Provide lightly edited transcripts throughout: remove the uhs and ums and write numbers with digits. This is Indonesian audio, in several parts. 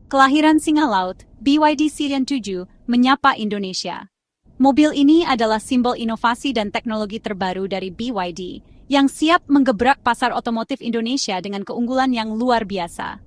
Kelahiran singa laut, BYD Ceylon 7, menyapa Indonesia. Mobil ini adalah simbol inovasi dan teknologi terbaru dari BYD, yang siap menggebrak pasar otomotif Indonesia dengan keunggulan yang luar biasa.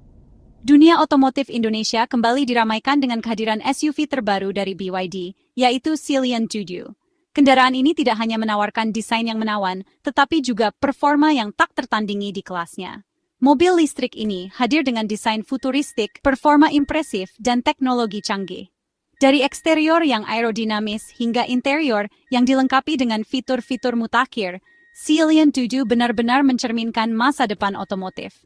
Dunia otomotif Indonesia kembali diramaikan dengan kehadiran SUV terbaru dari BYD, yaitu Ceylon 7. Kendaraan ini tidak hanya menawarkan desain yang menawan, tetapi juga performa yang tak tertandingi di kelasnya. Mobil listrik ini hadir dengan desain futuristik, performa impresif, dan teknologi canggih. Dari eksterior yang aerodinamis hingga interior yang dilengkapi dengan fitur-fitur mutakhir, Ceylon 7 benar-benar mencerminkan masa depan otomotif.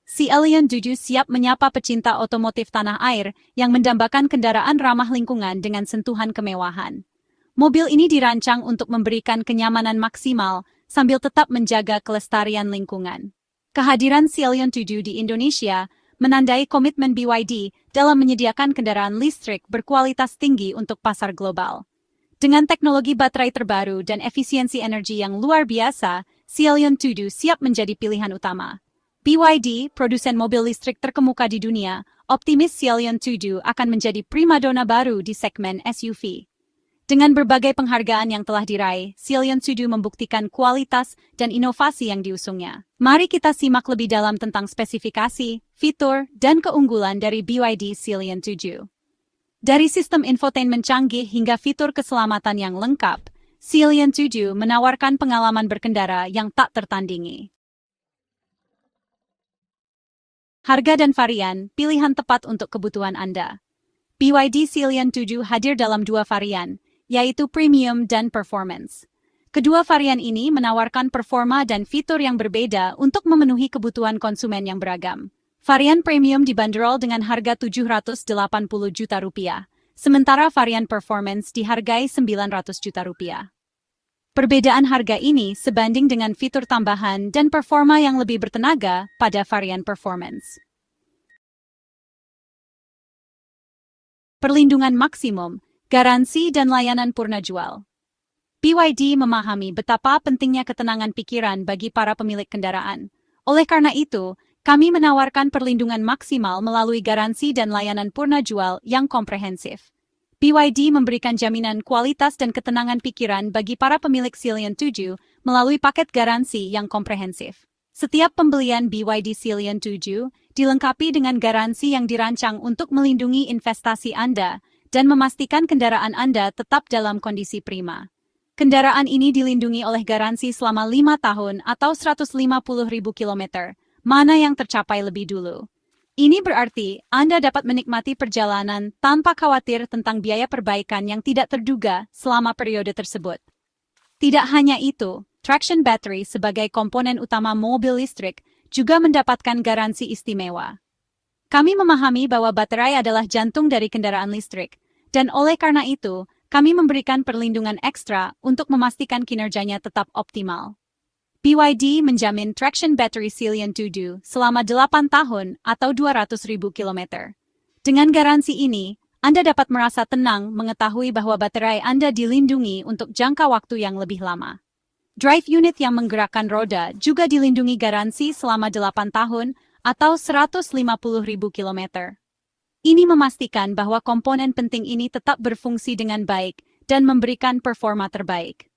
Ceylon 7 siap menyapa pecinta otomotif tanah air yang mendambakan kendaraan ramah lingkungan dengan sentuhan kemewahan. Mobil ini dirancang untuk memberikan kenyamanan maksimal sambil tetap menjaga kelestarian lingkungan. Kehadiran Ceylon 7 di Indonesia menandai komitmen BYD dalam menyediakan kendaraan listrik berkualitas tinggi untuk pasar global. Dengan teknologi baterai terbaru dan efisiensi energi yang luar biasa, Ceylon 7 siap menjadi pilihan utama. BYD, produsen mobil listrik terkemuka di dunia, optimis Ceylon 7 akan menjadi primadona baru di segmen SUV. Dengan berbagai penghargaan yang telah diraih, Ceylon 7 membuktikan kualitas dan inovasi yang diusungnya. Mari kita simak lebih dalam tentang spesifikasi, fitur, dan keunggulan dari BYD Ceylon 7. Dari sistem infotainment canggih hingga fitur keselamatan yang lengkap, Ceylon 7 menawarkan pengalaman berkendara yang tak tertandingi. Harga dan varian, pilihan tepat untuk kebutuhan Anda. BYD Ceylon 7 hadir dalam dua varian, yaitu Premium dan Performance. Kedua varian ini menawarkan performa dan fitur yang berbeda untuk memenuhi kebutuhan konsumen yang beragam. Varian Premium dibanderol dengan harga Rp780 juta, sementara varian Performance dihargai Rp900 juta. Perbedaan harga ini sebanding dengan fitur tambahan dan performa yang lebih bertenaga pada varian Performance. Perlindungan maksimum, garansi dan layanan purna jual. BYD memahami betapa pentingnya ketenangan pikiran bagi para pemilik kendaraan. Oleh karena itu, kami menawarkan perlindungan maksimal melalui garansi dan layanan purna jual yang komprehensif. BYD memberikan jaminan kualitas dan ketenangan pikiran bagi para pemilik Ceylon 7 melalui paket garansi yang komprehensif. Setiap pembelian BYD Ceylon 7 dilengkapi dengan garansi yang dirancang untuk melindungi investasi Anda dan memastikan kendaraan Anda tetap dalam kondisi prima. Kendaraan ini dilindungi oleh garansi selama 5 tahun atau 150.000 km, mana yang tercapai lebih dulu. Ini berarti Anda dapat menikmati perjalanan tanpa khawatir tentang biaya perbaikan yang tidak terduga selama periode tersebut. Tidak hanya itu, traction battery sebagai komponen utama mobil listrik juga mendapatkan garansi istimewa. Kami memahami bahwa baterai adalah jantung dari kendaraan listrik, dan oleh karena itu, kami memberikan perlindungan ekstra untuk memastikan kinerjanya tetap optimal. BYD menjamin traction battery Ceylon 7 selama 8 tahun atau 200.000 km. Dengan garansi ini, Anda dapat merasa tenang mengetahui bahwa baterai Anda dilindungi untuk jangka waktu yang lebih lama. Drive unit yang menggerakkan roda juga dilindungi garansi selama 8 tahun atau 150.000 km. Ini memastikan bahwa komponen penting ini tetap berfungsi dengan baik dan memberikan performa terbaik.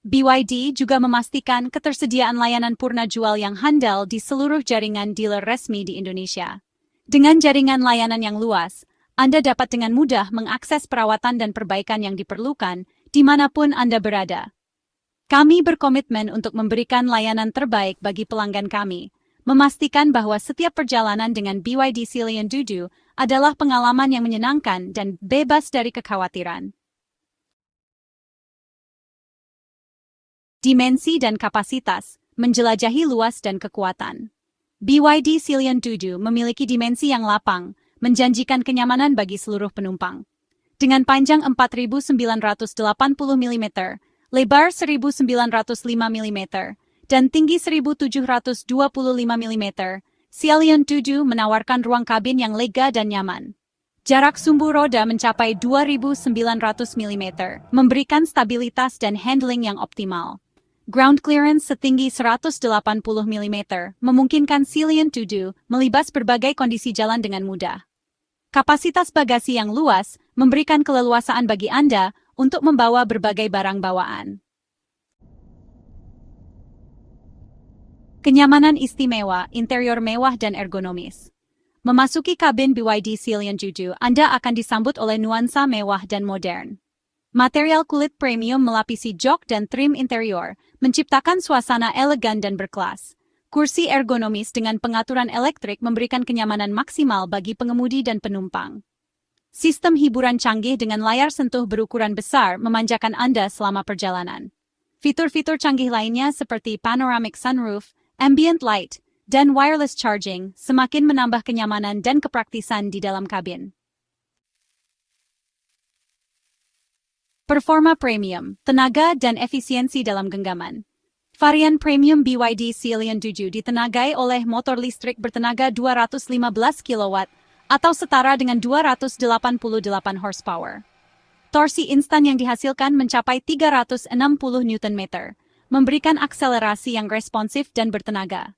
BYD juga memastikan ketersediaan layanan purna jual yang handal di seluruh jaringan dealer resmi di Indonesia. Dengan jaringan layanan yang luas, Anda dapat dengan mudah mengakses perawatan dan perbaikan yang diperlukan dimanapun Anda berada. Kami berkomitmen untuk memberikan layanan terbaik bagi pelanggan kami, memastikan bahwa setiap perjalanan dengan BYD Ceylon 7 adalah pengalaman yang menyenangkan dan bebas dari kekhawatiran. Dimensi dan kapasitas, menjelajahi luas dan kekuatan. BYD Ceylon 7 memiliki dimensi yang lapang, menjanjikan kenyamanan bagi seluruh penumpang. Dengan panjang 4.980 mm, lebar 1.905 mm, dan tinggi 1.725 mm, Ceylon 7 menawarkan ruang kabin yang lega dan nyaman. Jarak sumbu roda mencapai 2.900 mm, memberikan stabilitas dan handling yang optimal. Ground clearance setinggi 180 mm memungkinkan Ceylon 7 melibas berbagai kondisi jalan dengan mudah. Kapasitas bagasi yang luas memberikan keleluasaan bagi Anda untuk membawa berbagai barang bawaan. Kenyamanan istimewa, interior mewah dan ergonomis. Memasuki kabin BYD Ceylon 7, Anda akan disambut oleh nuansa mewah dan modern. Material kulit premium melapisi jok dan trim interior, menciptakan suasana elegan dan berkelas. Kursi ergonomis dengan pengaturan elektrik memberikan kenyamanan maksimal bagi pengemudi dan penumpang. Sistem hiburan canggih dengan layar sentuh berukuran besar memanjakan Anda selama perjalanan. Fitur-fitur canggih lainnya seperti panoramic sunroof, ambient light, dan wireless charging semakin menambah kenyamanan dan kepraktisan di dalam kabin. Performa premium, tenaga dan efisiensi dalam genggaman. Varian premium BYD Ceylon 7 ditenagai oleh motor listrik bertenaga 215 kW atau setara dengan 288 horsepower. Torsi instan yang dihasilkan mencapai 360 Nm, memberikan akselerasi yang responsif dan bertenaga.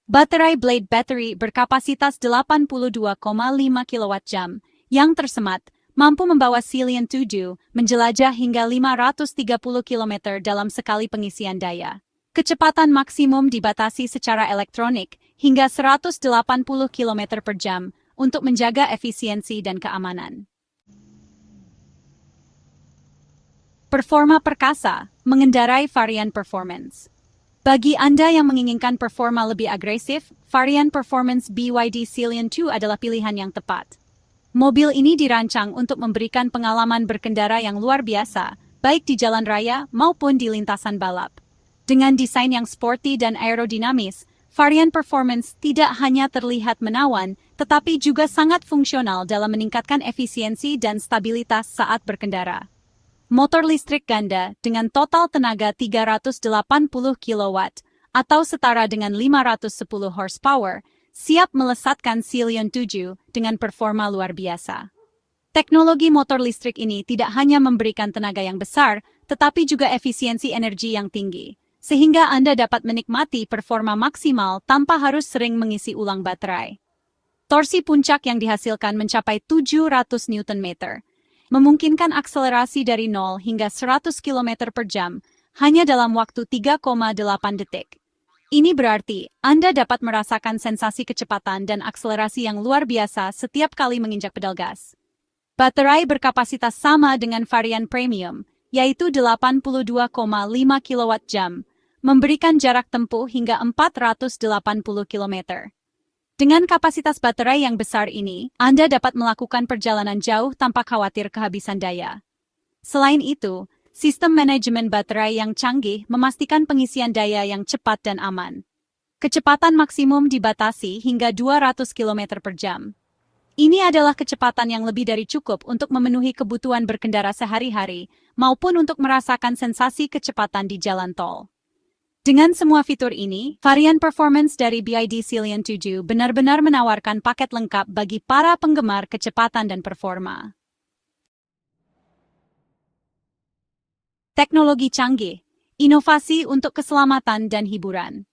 Baterai Blade Battery berkapasitas 82,5 kWh yang tersemat, mampu membawa Ceylon 7 menjelajah hingga 530 km dalam sekali pengisian daya. Kecepatan maksimum dibatasi secara elektronik hingga 180 km per jam untuk menjaga efisiensi dan keamanan. Performa perkasa, mengendarai varian performance. Bagi Anda yang menginginkan performa lebih agresif, varian performance BYD Ceylon 2 adalah pilihan yang tepat. Mobil ini dirancang untuk memberikan pengalaman berkendara yang luar biasa, baik di jalan raya maupun di lintasan balap. Dengan desain yang sporty dan aerodinamis, varian performance tidak hanya terlihat menawan, tetapi juga sangat fungsional dalam meningkatkan efisiensi dan stabilitas saat berkendara. Motor listrik ganda dengan total tenaga 380 kW atau setara dengan 510 horsepower, siap melesatkan Ceylon 7 dengan performa luar biasa. Teknologi motor listrik ini tidak hanya memberikan tenaga yang besar, tetapi juga efisiensi energi yang tinggi, sehingga Anda dapat menikmati performa maksimal tanpa harus sering mengisi ulang baterai. Torsi puncak yang dihasilkan mencapai 700 Nm, memungkinkan akselerasi dari 0 hingga 100 km per jam hanya dalam waktu 3,8 detik. Ini berarti Anda dapat merasakan sensasi kecepatan dan akselerasi yang luar biasa setiap kali menginjak pedal gas. Baterai berkapasitas sama dengan varian premium, yaitu 82,5 kWh, memberikan jarak tempuh hingga 480 km. Dengan kapasitas baterai yang besar ini, Anda dapat melakukan perjalanan jauh tanpa khawatir kehabisan daya. Selain itu, sistem manajemen baterai yang canggih memastikan pengisian daya yang cepat dan aman. Kecepatan maksimum dibatasi hingga 200 km per jam. Ini adalah kecepatan yang lebih dari cukup untuk memenuhi kebutuhan berkendara sehari-hari maupun untuk merasakan sensasi kecepatan di jalan tol. Dengan semua fitur ini, varian performance dari BYD Ceylon 7 benar-benar menawarkan paket lengkap bagi para penggemar kecepatan dan performa. Teknologi canggih, inovasi untuk keselamatan dan hiburan.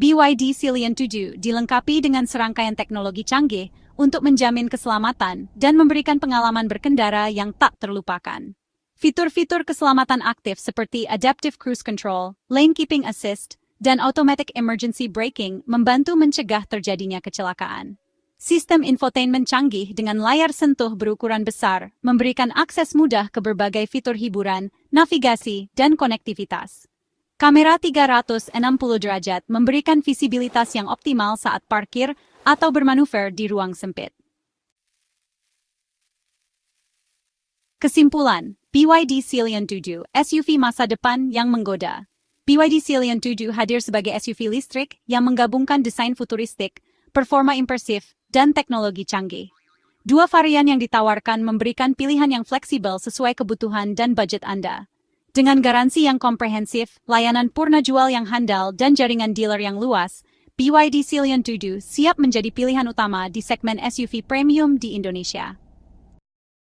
BYD Ceylon 7 dilengkapi dengan serangkaian teknologi canggih untuk menjamin keselamatan dan memberikan pengalaman berkendara yang tak terlupakan. Fitur-fitur keselamatan aktif seperti Adaptive Cruise Control, Lane Keeping Assist, dan Automatic Emergency Braking membantu mencegah terjadinya kecelakaan. Sistem infotainment canggih dengan layar sentuh berukuran besar memberikan akses mudah ke berbagai fitur hiburan, navigasi, dan konektivitas. Kamera 360 derajat memberikan visibilitas yang optimal saat parkir atau bermanuver di ruang sempit. Kesimpulan, BYD Ceylon 7, SUV masa depan yang menggoda. BYD Ceylon 7 hadir sebagai SUV listrik yang menggabungkan desain futuristik, performa impresif, dan teknologi canggih. Dua varian yang ditawarkan memberikan pilihan yang fleksibel sesuai kebutuhan dan budget Anda. Dengan garansi yang komprehensif, layanan purna jual yang handal, dan jaringan dealer yang luas, BYD Ceylon 7 siap menjadi pilihan utama di segmen SUV premium di Indonesia.